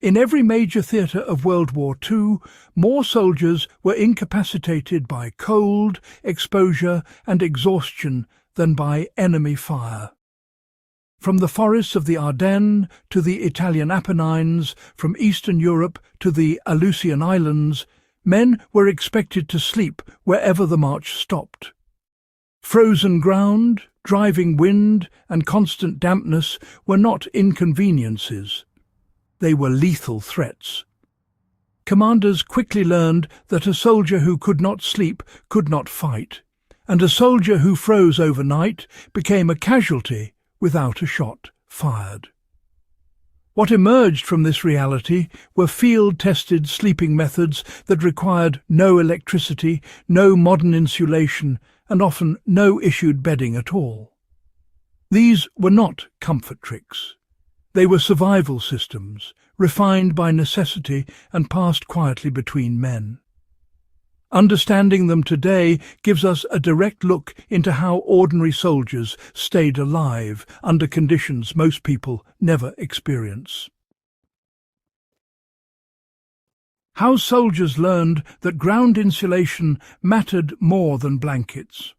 In every major theatre of World War II, more soldiers were incapacitated by cold, exposure and exhaustion than by enemy fire. From the forests of the Ardennes to the Italian Apennines, from Eastern Europe to the Aleutian Islands, men were expected to sleep wherever the march stopped. Frozen ground, driving wind and constant dampness were not inconveniences. They were lethal threats. Commanders quickly learned that a soldier who could not sleep could not fight, and a soldier who froze overnight became a casualty without a shot fired. What emerged from this reality were field-tested sleeping methods that required no electricity, no modern insulation, and often no issued bedding at all. These were not comfort tricks. They were survival systems, refined by necessity and passed quietly between men. Understanding them today gives us a direct look into how ordinary soldiers stayed alive under conditions most people never experience. How soldiers learned that ground insulation mattered more than blankets.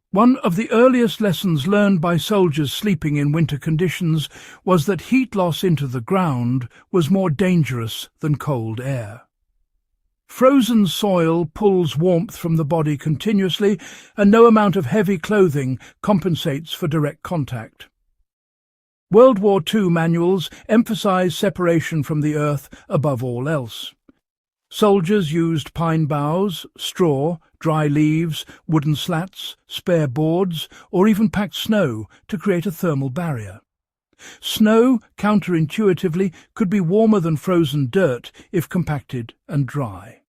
One of the earliest lessons learned by soldiers sleeping in winter conditions was that heat loss into the ground was more dangerous than cold air. Frozen soil pulls warmth from the body continuously, and no amount of heavy clothing compensates for direct contact. World War II manuals emphasized separation from the earth above all else. Soldiers used pine boughs, straw, dry leaves, wooden slats, spare boards, or even packed snow to create a thermal barrier. Snow, counterintuitively, could be warmer than frozen dirt if compacted and dry.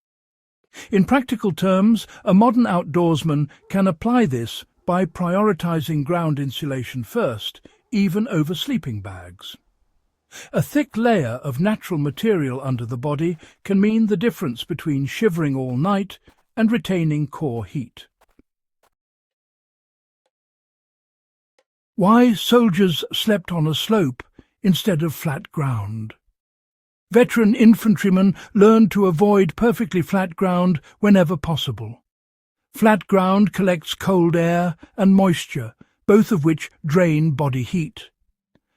In practical terms, a modern outdoorsman can apply this by prioritizing ground insulation first, even over sleeping bags. A thick layer of natural material under the body can mean the difference between shivering all night and retaining core heat. Why soldiers slept on a slope instead of flat ground. Veteran infantrymen learned to avoid perfectly flat ground whenever possible. Flat ground collects cold air and moisture, both of which drain body heat.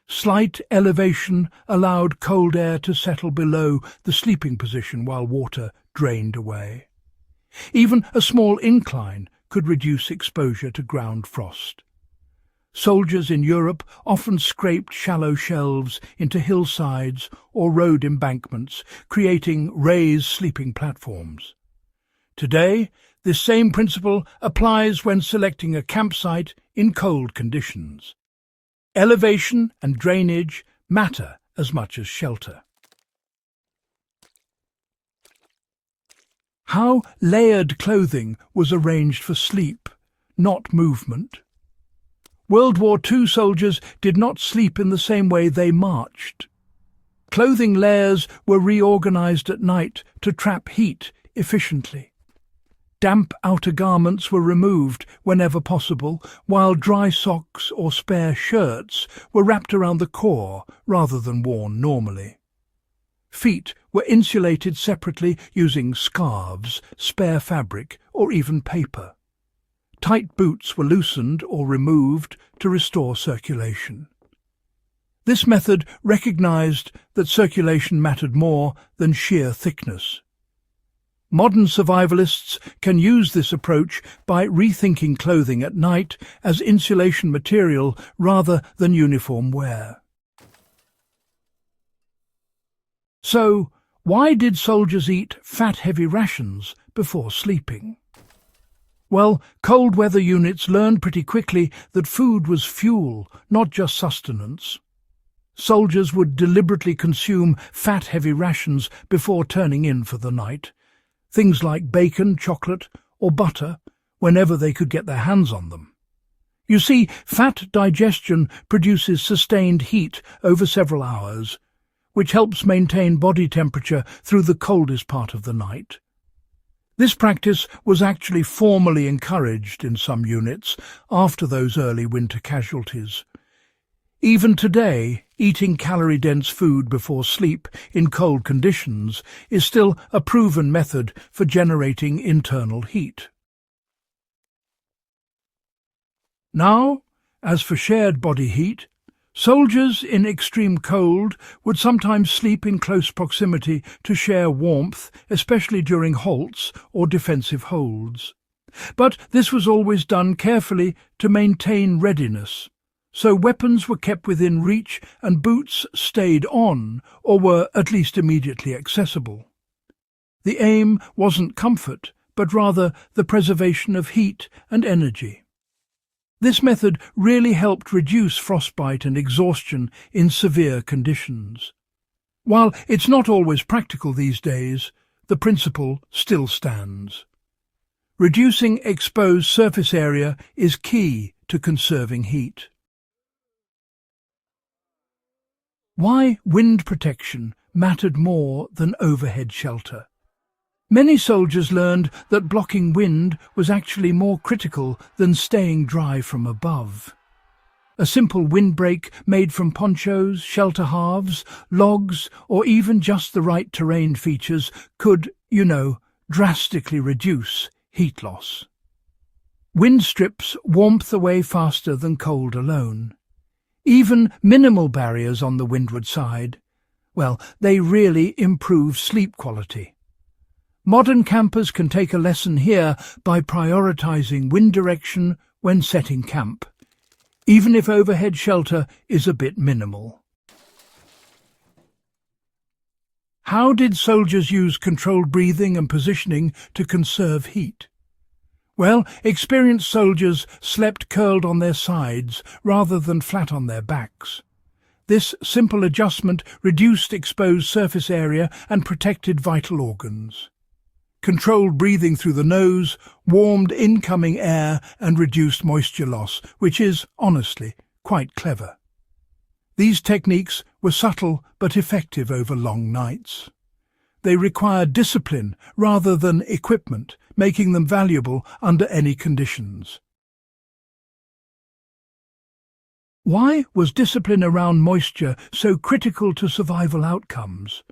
Slight elevation allowed cold air to settle below the sleeping position while water drained away. Even a small incline could reduce exposure to ground frost. Soldiers in Europe often scraped shallow shelves into hillsides or road embankments, creating raised sleeping platforms. Today, this same principle applies when selecting a campsite in cold conditions. Elevation and drainage matter as much as shelter. How layered clothing was arranged for sleep, not movement. World War II soldiers did not sleep in the same way they marched. Clothing layers were reorganized at night to trap heat efficiently. Damp outer garments were removed whenever possible, while dry socks or spare shirts were wrapped around the core rather than worn normally. Feet were insulated separately using scarves, spare fabric, or even paper. Tight boots were loosened or removed to restore circulation. This method recognized that circulation mattered more than sheer thickness. Modern survivalists can use this approach by rethinking clothing at night as insulation material rather than uniform wear. So, why did soldiers eat fat-heavy rations before sleeping? Well, cold weather units learned pretty quickly that food was fuel, not just sustenance. Soldiers would deliberately consume fat-heavy rations before turning in for the night. Things like bacon, chocolate, or butter, whenever they could get their hands on them. You see, fat digestion produces sustained heat over several hours, which helps maintain body temperature through the coldest part of the night. This practice was actually formally encouraged in some units after those early winter casualties. Even today, eating calorie-dense food before sleep in cold conditions is still a proven method for generating internal heat. Now, as for shared body heat, soldiers in extreme cold would sometimes sleep in close proximity to share warmth, especially during halts or defensive holds. But this was always done carefully to maintain readiness, so weapons were kept within reach and boots stayed on or were at least immediately accessible. The aim wasn't comfort, but rather the preservation of heat and energy. This method really helped reduce frostbite and exhaustion in severe conditions. While it's not always practical these days, the principle still stands. Reducing exposed surface area is key to conserving heat. Why wind protection mattered more than overhead shelter. Many soldiers learned that blocking wind was actually more critical than staying dry from above. A simple windbreak made from ponchos, shelter halves, logs, or even just the right terrain features could, drastically reduce heat loss. Wind strips warmth away faster than cold alone. Even minimal barriers on the windward side, they really improve sleep quality. Modern campers can take a lesson here by prioritizing wind direction when setting camp, even if overhead shelter is a bit minimal. How did soldiers use controlled breathing and positioning to conserve heat? Experienced soldiers slept curled on their sides rather than flat on their backs. This simple adjustment reduced exposed surface area and protected vital organs. Controlled breathing through the nose warmed incoming air and reduced moisture loss, which is, honestly, quite clever. These techniques were subtle but effective over long nights. They required discipline rather than equipment, making them valuable under any conditions. Why was discipline around moisture so critical to survival outcomes?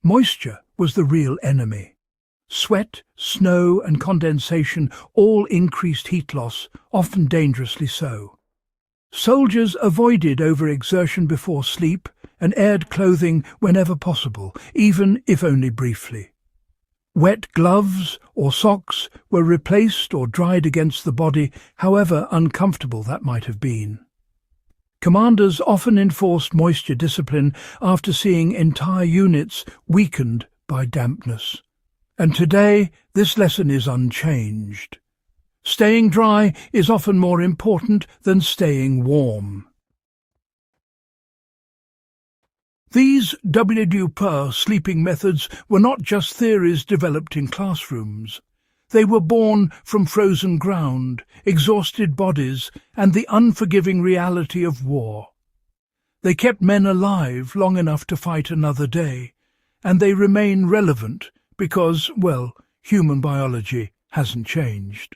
Moisture was the real enemy. Sweat, snow and condensation all increased heat loss, often dangerously so. Soldiers avoided overexertion before sleep and aired clothing whenever possible, even if only briefly. Wet gloves or socks were replaced or dried against the body, however uncomfortable that might have been. Commanders often enforced moisture discipline after seeing entire units weakened by dampness. And today, this lesson is unchanged. Staying dry is often more important than staying warm. These WWII sleeping methods were not just theories developed in classrooms. They were born from frozen ground, exhausted bodies, and the unforgiving reality of war. They kept men alive long enough to fight another day, and they remain relevant because, human biology hasn't changed.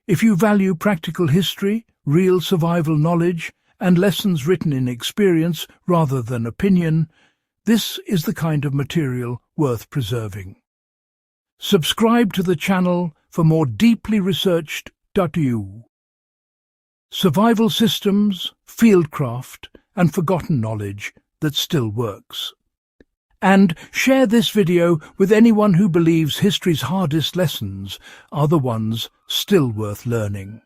If you value practical history, real survival knowledge, and lessons written in experience rather than opinion, this is the kind of material worth preserving. Subscribe to the channel for more deeply researched WWII. Survival systems, fieldcraft, and forgotten knowledge that still works. And share this video with anyone who believes history's hardest lessons are the ones still worth learning.